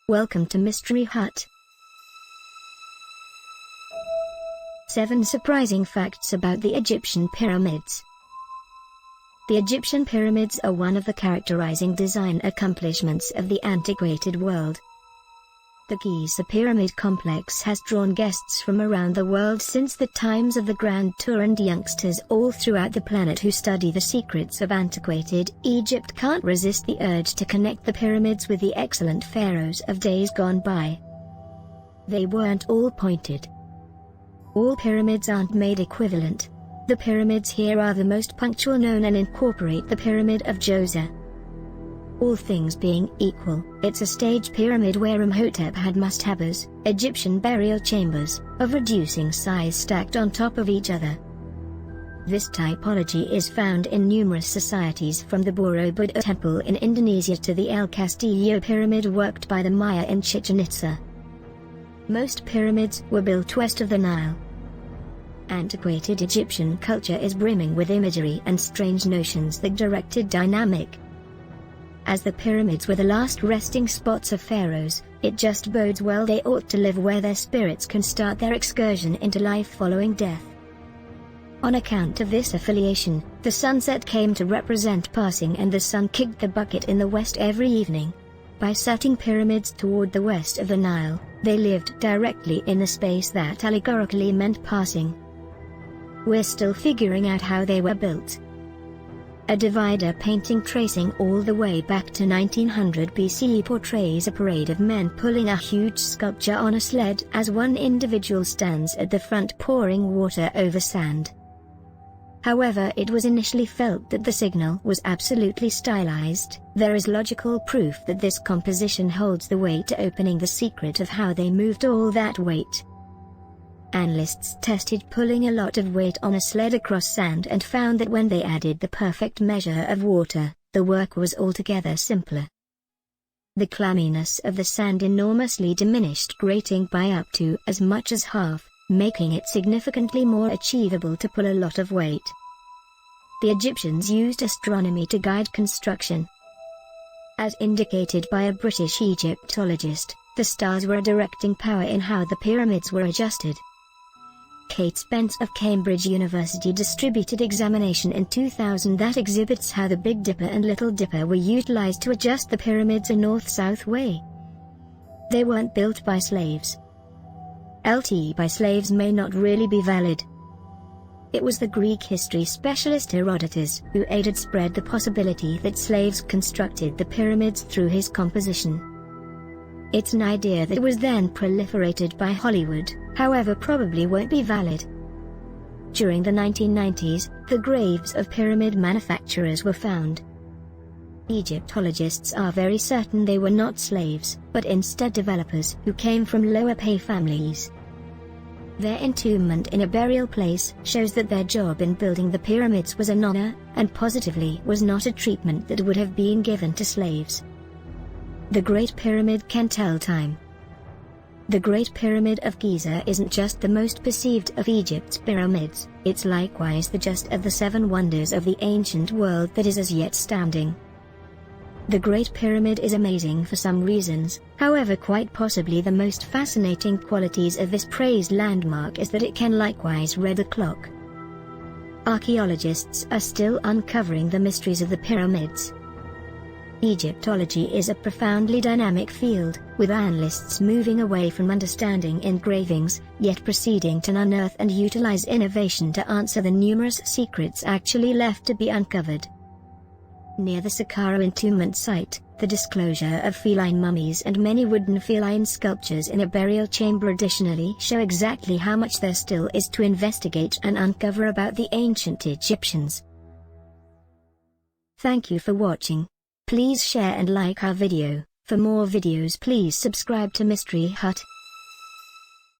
Welcome to Mystery Hut. 7 surprising facts about the Egyptian pyramids. The Egyptian pyramids are one of the characterizing design accomplishments of the antiquated world. The Giza pyramid complex has drawn guests from around the world since the times of the Grand Tour, and youngsters all throughout the planet who study the secrets of antiquated Egypt can't resist the urge to connect the pyramids with the excellent pharaohs of days gone by. They weren't all pointed. All pyramids aren't made equivalent. The pyramids here are the most punctual known and incorporate the Pyramid of Giza. All things being equal, it's a staged pyramid where Imhotep had mastabas, Egyptian burial chambers, of reducing size stacked on top of each other. This typology is found in numerous societies, from the Borobudur temple in Indonesia to the El Castillo pyramid worked by the Maya in Chichen Itza. Most pyramids were built west of the Nile. Antiquated Egyptian culture is brimming with imagery and strange notions that directed dynamic. As the pyramids were the last resting spots of pharaohs, it just bodes well they ought to live where their spirits can start their excursion into life following death. On account of this affiliation, the sunset came to represent passing, and the sun kicked the bucket in the west every evening. By setting pyramids toward the west of the Nile, they lived directly in the space that allegorically meant passing. We're still figuring out how they were built. A divider painting tracing all the way back to 1900 BCE portrays a parade of men pulling a huge sculpture on a sled as one individual stands at the front pouring water over sand. However, it was initially felt that the signal was absolutely stylized. There is logical proof that this composition holds the way to opening the secret of how they moved all that weight. Analysts tested pulling a lot of weight on a sled across sand and found that when they added the perfect measure of water, the work was altogether simpler. The clamminess of the sand enormously diminished, grating by up to as much as half, making it significantly more achievable to pull a lot of weight. The Egyptians used astronomy to guide construction. As indicated by a British Egyptologist, the stars were a directing power in how the pyramids were adjusted. Kate Spence of Cambridge University distributed examination in 2000 that exhibits how the Big Dipper and Little Dipper were utilized to adjust the pyramids a north-south way. They weren't built by slaves. LT by slaves may not really be valid. It was the Greek history specialist Herodotus who aided spread the possibility that slaves constructed the pyramids through his composition. It's an idea that was then proliferated by Hollywood, however probably won't be valid. During the 1990s, the graves of pyramid manufacturers were found. Egyptologists are very certain they were not slaves, but instead developers who came from lower-pay families. Their entombment in a burial place shows that their job in building the pyramids was an honor, and positively was not a treatment that would have been given to slaves. The Great Pyramid can tell time. The Great Pyramid of Giza isn't just the most perceived of Egypt's pyramids, it's likewise the just of the 7 wonders of the ancient world that is as yet standing. The Great Pyramid is amazing for some reasons, however quite possibly the most fascinating qualities of this praised landmark is that it can likewise read a clock. Archaeologists are still uncovering the mysteries of the pyramids. Egyptology is a profoundly dynamic field, with analysts moving away from understanding engravings, yet proceeding to unearth and utilize innovation to answer the numerous secrets actually left to be uncovered. Near the Saqqara entombment site, the disclosure of feline mummies and many wooden feline sculptures in a burial chamber additionally show exactly how much there still is to investigate and uncover about the ancient Egyptians. Thank you for watching. Please share and like our video. For more videos please subscribe to Mystery Hut.